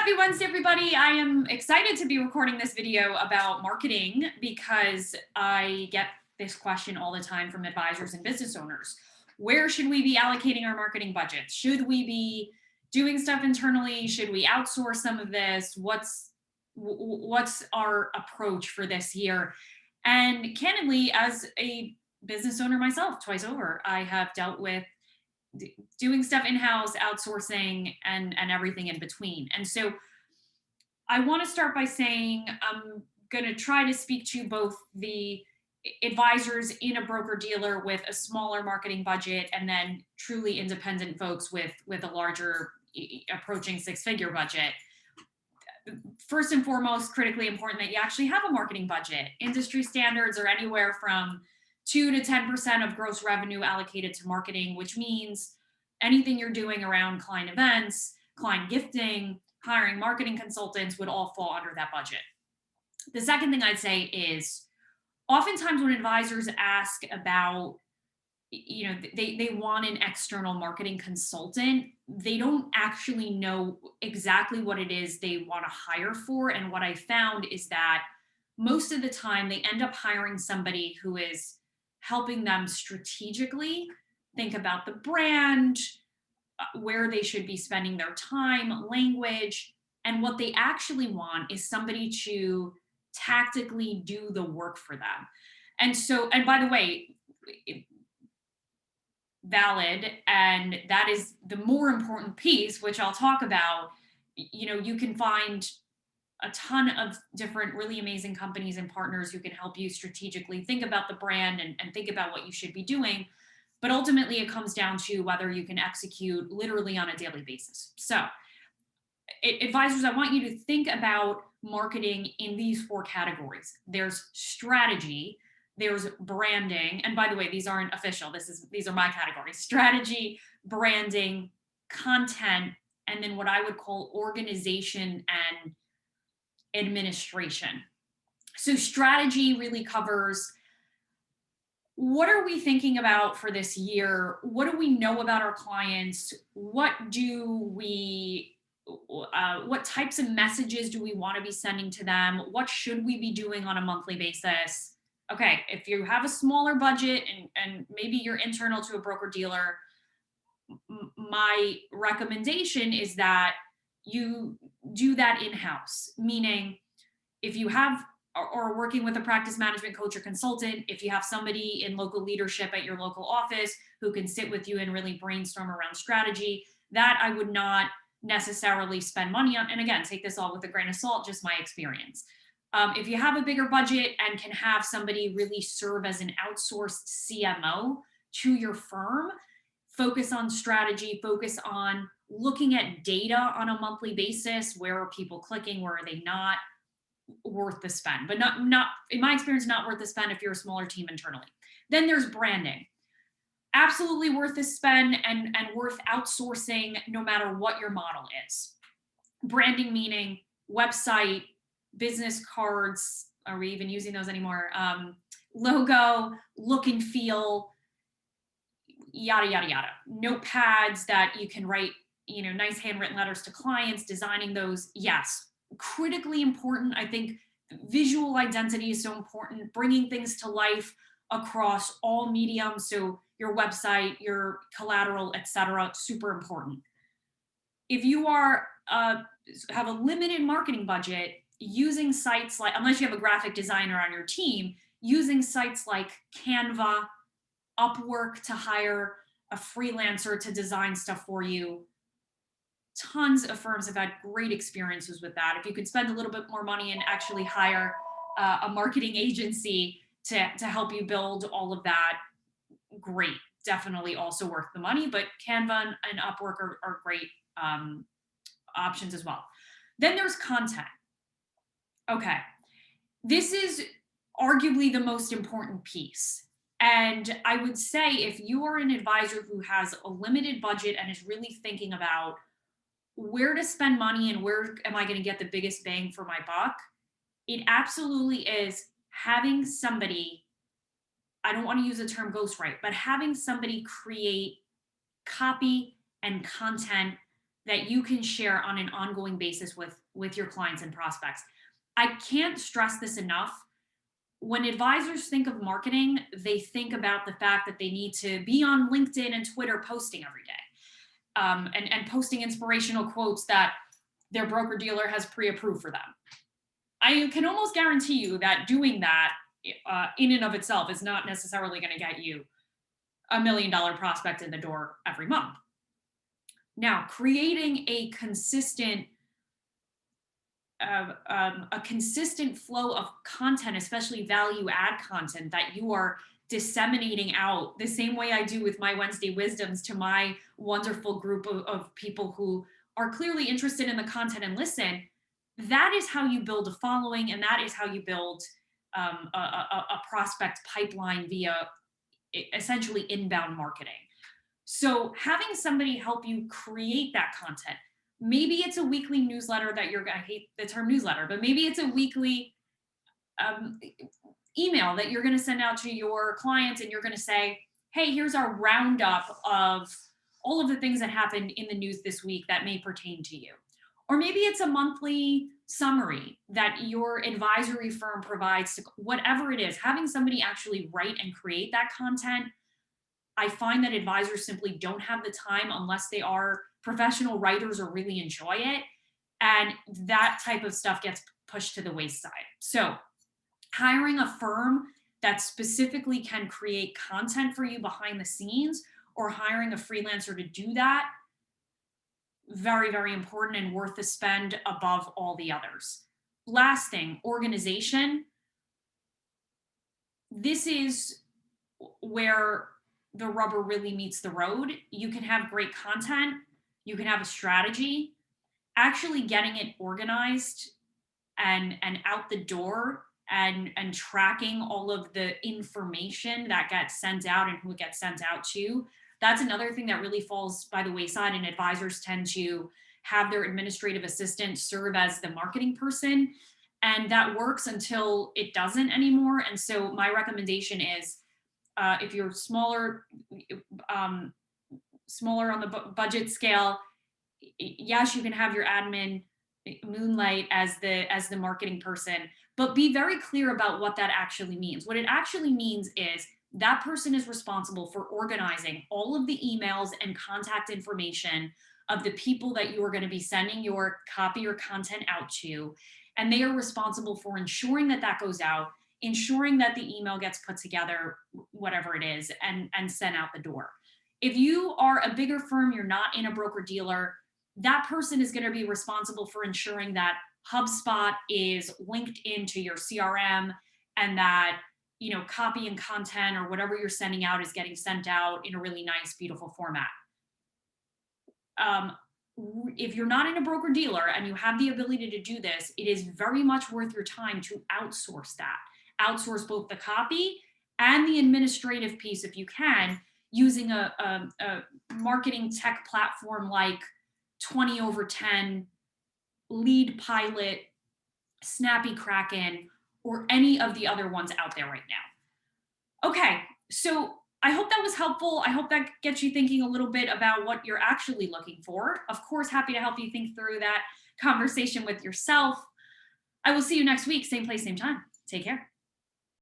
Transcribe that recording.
Happy Wednesday, everybody. I am excited to be recording this video about marketing because I get this question all the time from advisors and business owners. Where should we be allocating our marketing budgets? Should we be doing stuff internally? Should we outsource some of this? What's our approach for this year? And candidly, as a business owner myself, twice over, I have dealt with doing stuff in-house, outsourcing, and everything in between. And so I want to start by saying I'm going to try to speak to both the advisors in a broker dealer with a smaller marketing budget and then truly independent folks with a larger approaching six-figure budget. First and foremost, critically important that you actually have a marketing budget. Industry standards are anywhere from 2 to 10% of gross revenue allocated to marketing, which means anything you're doing around client events, client gifting, hiring marketing consultants would all fall under that budget. The second thing I'd say is oftentimes when advisors ask about, they want an external marketing consultant, they don't actually know exactly what it is they want to hire for. And what I found is that most of the time they end up hiring somebody who is helping them strategically think about the brand, where they should be spending their time, language, and what they actually want is somebody to tactically do the work for them. And so, and by the way, valid, and that is the more important piece, which I'll talk about. You can find a ton of different really amazing companies and partners who can help you strategically think about the brand and think about what you should be doing. But ultimately, it comes down to whether you can execute literally on a daily basis. So, advisors, I want you to think about marketing in these four categories. There's strategy, there's branding, and by the way, these aren't official. These are my categories: strategy, branding, content, and then what I would call organization and administration. So strategy really covers what are we thinking about for this year? What do we know about our clients? What types of messages do we want to be sending to them? What should we be doing on a monthly basis? Okay, if you have a smaller budget and maybe you're internal to a broker dealer, my recommendation is that you do that in-house, meaning if you have or working with a practice management coach or consultant, if you have somebody in local leadership at your local office who can sit with you and really brainstorm around strategy, that I would not necessarily spend money on. And again, take this all with a grain of salt, just my experience. If you have a bigger budget and can have somebody really serve as an outsourced CMO to your firm, focus on strategy, focus on looking at data on a monthly basis. Where are people clicking? Where are they not? Worth the spend, but not in my experience, not worth the spend if you're a smaller team internally. Then there's branding. Absolutely worth the spend and worth outsourcing no matter what your model is. Branding meaning website, business cards. Are we even using those anymore? Logo, look and feel, yada, yada, yada. Notepads that you can write, nice handwritten letters to clients, designing those. Yes. Critically important. I think visual identity is so important, bringing things to life across all mediums. So your website, your collateral, etc., super important. If you are have a limited marketing budget, using sites like, unless you have a graphic designer on your team, using sites like Canva, Upwork to hire a freelancer to design stuff for you. Tons of firms have had great experiences with that. If you could spend a little bit more money and actually hire a marketing agency to help you build all of that, great. Definitely also worth the money, but Canva and Upwork are great options as well. Then there's content. Okay, this is arguably the most important piece. And I would say if you are an advisor who has a limited budget and is really thinking about where to spend money and where am I going to get the biggest bang for my buck, it absolutely is having somebody, I don't want to use the term ghostwrite, but having somebody create copy and content that you can share on an ongoing basis with your clients and prospects. I can't stress this enough. When advisors think of marketing, they think about the fact that they need to be on LinkedIn and Twitter posting every day, and posting inspirational quotes that their broker dealer has pre-approved for them. I can almost guarantee you that doing that in and of itself is not necessarily going to get you $1 million prospect in the door every month. Now, creating a consistent flow of content, especially value add content that you are disseminating out the same way I do with my Wednesday wisdoms to my wonderful group of people who are clearly interested in the content and listen. That is how you build a following, and that is how you build a prospect pipeline via essentially inbound marketing. So having somebody help you create that content, maybe it's a weekly newsletter that I hate the term newsletter, but maybe it's a weekly um, email that you're going to send out to your clients, and you're going to say, hey, here's our roundup of all of the things that happened in the news this week that may pertain to you. Or maybe it's a monthly summary that your advisory firm provides to whatever it is. Having somebody actually write and create that content, I find that advisors simply don't have the time unless they are professional writers or really enjoy it. And that type of stuff gets pushed to the wayside. So, hiring a firm that specifically can create content for you behind the scenes, or hiring a freelancer to do that, very, very important and worth the spend above all the others. Last thing, organization. This is where the rubber really meets the road. You can have great content, you can have a strategy. Actually getting it organized and out the door, and tracking all of the information that gets sent out and who it gets sent out to, that's another thing that really falls by the wayside, and advisors tend to have their administrative assistant serve as the marketing person, and that works until it doesn't anymore. And so my recommendation is, if you're um, smaller on the budget scale, yes, you can have your admin moonlight as the marketing person, but be very clear about what that actually means. What it actually means is that person is responsible for organizing all of the emails and contact information of the people that you are going to be sending your copy or content out to, and they are responsible for ensuring that that goes out, ensuring that the email gets put together, whatever it is, and sent out the door. If you are a bigger firm, you're not in a broker dealer, that person is going to be responsible for ensuring that HubSpot is linked into your CRM, and that, copy and content or whatever you're sending out is getting sent out in a really nice, beautiful format. Um, if you're not in a broker dealer and you have the ability to do this, it is very much worth your time to outsource that. Outsource both the copy and the administrative piece if you can, using a marketing tech platform like 20/10, Lead Pilot, Snappy Kraken, or any of the other ones out there right now. Okay, so I hope that was helpful. I hope that gets you thinking a little bit about what you're actually looking for. Of course, happy to help you think through that conversation with yourself. I will see you next week, same place, same time. Take care.